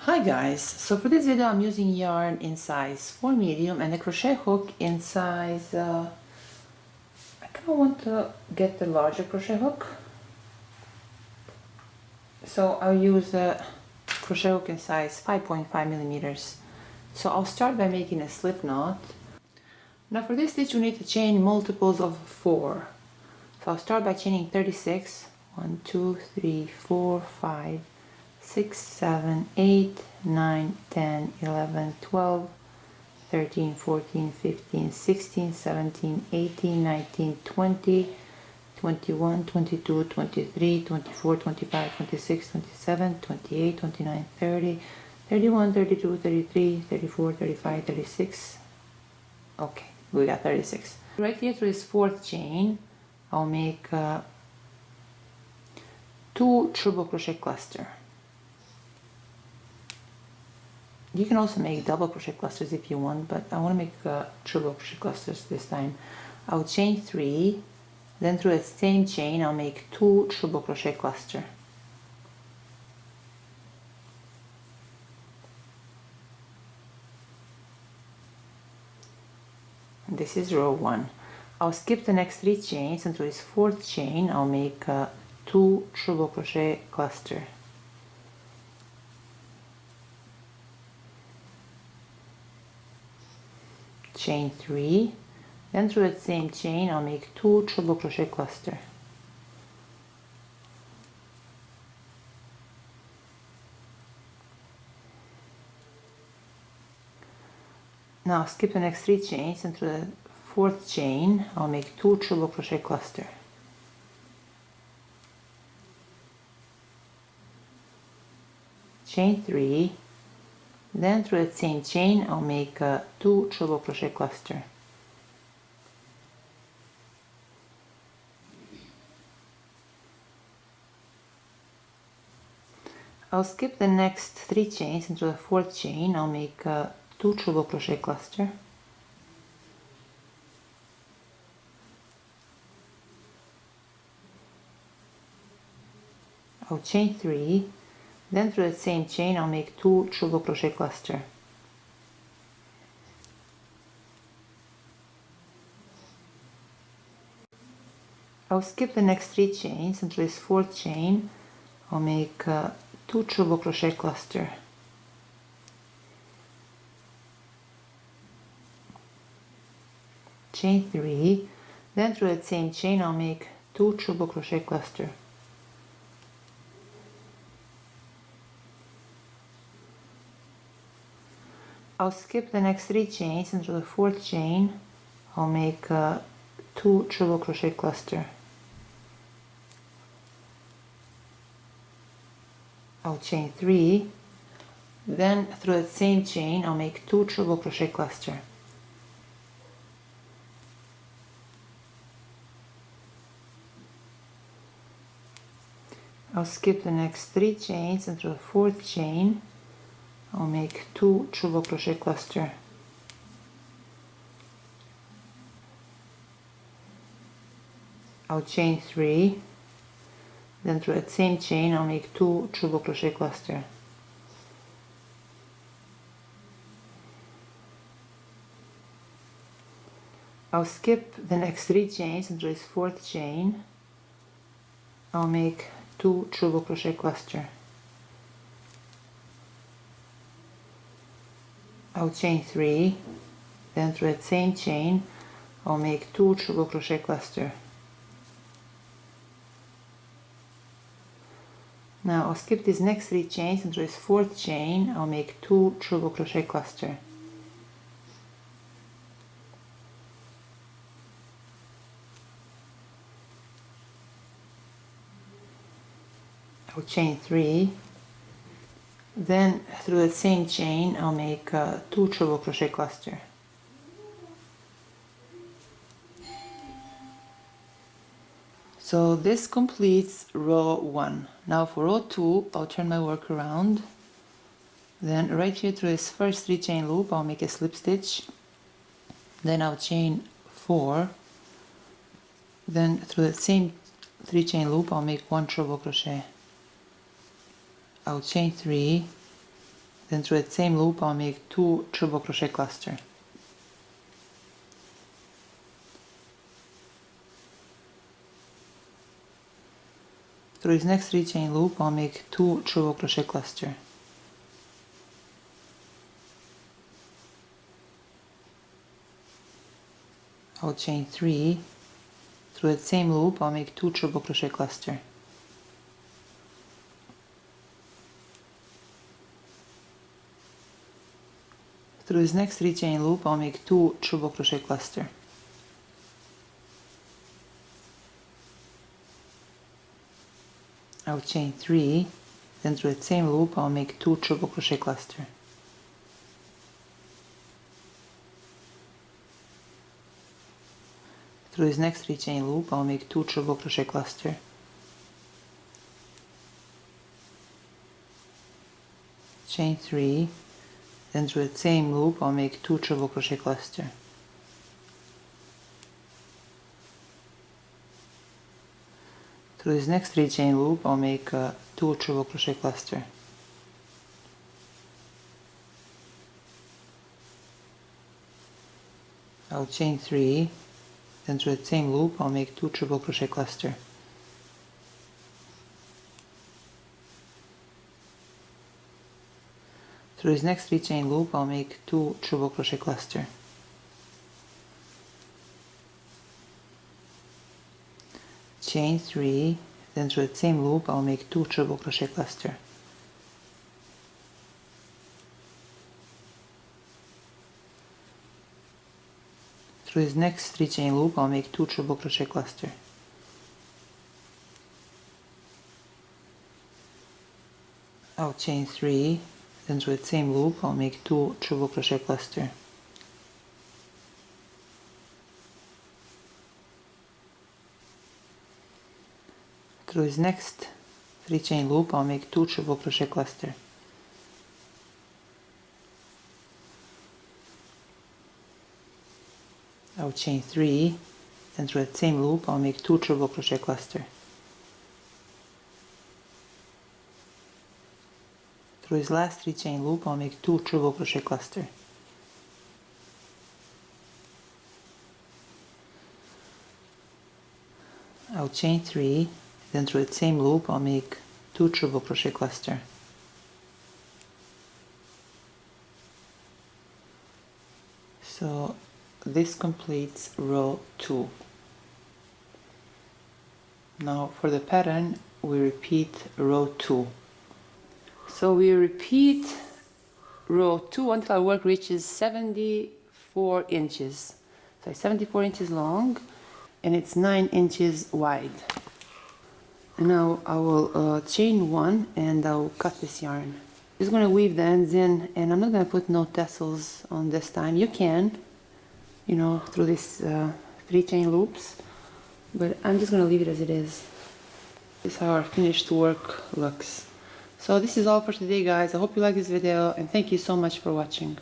Hi guys, so for this video I'm using yarn in size 4 medium and a crochet hook in size, I kind of want to get the larger crochet hook. So I'll use a crochet hook in size 5.5 millimeters. So I'll start by making a slip knot. Now for this stitch you need to chain multiples of 4. So I'll start by chaining 36. 1, 2, 3, 4, 5, 6, 7, 8, 9, 10, 11, 12, 13, 14, 15, 16, 17, 18, 19, 20, 21, 22, 23, 24, 25, 26, 27, 28, 29, 30, 31, 32, 33, 34, 35, 36. Okay, we got 36. Right here through this fourth chain, I'll make 2 triple crochet cluster. You can also make double crochet clusters if you want, but I want to make triple crochet clusters this time. I'll chain 3, then through the same chain I'll make 2 triple crochet cluster. And this is row 1. I'll skip the next 3 chains, and through this fourth chain I'll make 2 triple crochet cluster. Chain 3, then through that same chain I'll make 2 triple crochet cluster. Now I'll skip the next 3 chains, and through the fourth chain I'll make 2 triple crochet cluster. Chain 3, then through that same chain I'll make 2 triple crochet cluster. I'll skip the next 3 chains, and through the fourth chain I'll make 2 triple crochet cluster. I'll chain 3, then through the same chain I'll make 2 triple crochet cluster. I'll skip the next 3 chains, and through this fourth chain I'll make 2 triple crochet cluster. Chain 3, then through that same chain I'll make 2 triple crochet cluster. I'll skip the next 3 chains, and through the fourth chain I'll make 2 triple crochet cluster. I'll chain 3, then through the same chain I'll make 2 triple crochet cluster. I'll skip the next 3 chains, and through the fourth chain I'll make 2 triple crochet cluster. I'll chain 3, then through that same chain I'll make 2 triple crochet cluster. I'll skip the next 3 chains, and through this fourth chain I'll make 2 triple crochet cluster. I'll chain 3, then through that same chain I'll make 2 triple crochet cluster. Now I'll skip these next 3 chains, and through this fourth chain I'll make 2 triple crochet cluster. I'll chain 3, then through the same chain I'll make 2 triple crochet cluster. So this completes row 1. Now for row 2 I'll turn my work around, then right here through this first 3 chain loop I'll make a slip stitch, then I'll chain 4, then through the same 3 chain loop I'll make 1 triple crochet. I'll chain 3, Then through that same loop I'll make 2 treble crochet cluster. Through this next 3 chain loop I'll make 2 treble crochet cluster. I'll chain 3. Through that same loop I'll make 2 treble crochet cluster. Through this next 3 chain loop I'll make 2 treble crochet cluster. I'll chain 3, then through that same loop I'll make 2 treble crochet cluster. Through this next 3 chain loop I'll make 2 treble crochet cluster. Chain 3, then through that same loop I'll make 2 treble crochet cluster. Through this next 3 chain loop I'll make 2 treble crochet cluster. I'll chain 3, then through that same loop I'll make 2 treble crochet cluster. Through this next 3 chain loop I'll make 2 treble crochet cluster. Chain 3, then through that same loop I'll make 2 treble crochet cluster. Through this next 3 chain loop I'll make 2 treble crochet cluster. I'll chain 3, then through that same loop I'll make 2 treble crochet cluster. Through this next 3 chain loop I'll make 2 treble crochet cluster. I'll chain 3, then through that same loop I'll make 2 treble crochet cluster. Through this last 3 chain loop I'll make 2 treble crochet cluster. I'll chain 3, then through that same loop I'll make 2 treble crochet cluster. So this completes row 2. Now for the pattern we repeat row 2. So we repeat row 2 until our work reaches 74 inches. So it's 74 inches long and it's 9 inches wide. And now I will chain 1 and I'll cut this yarn. Just going to weave the ends in, and I'm not going to put no tassels on this time. You can, you know, through these 3 chain loops, but I'm just going to leave it as it is. This is how our finished work looks. So this is all for today, guys. I hope you like this video and thank you so much for watching.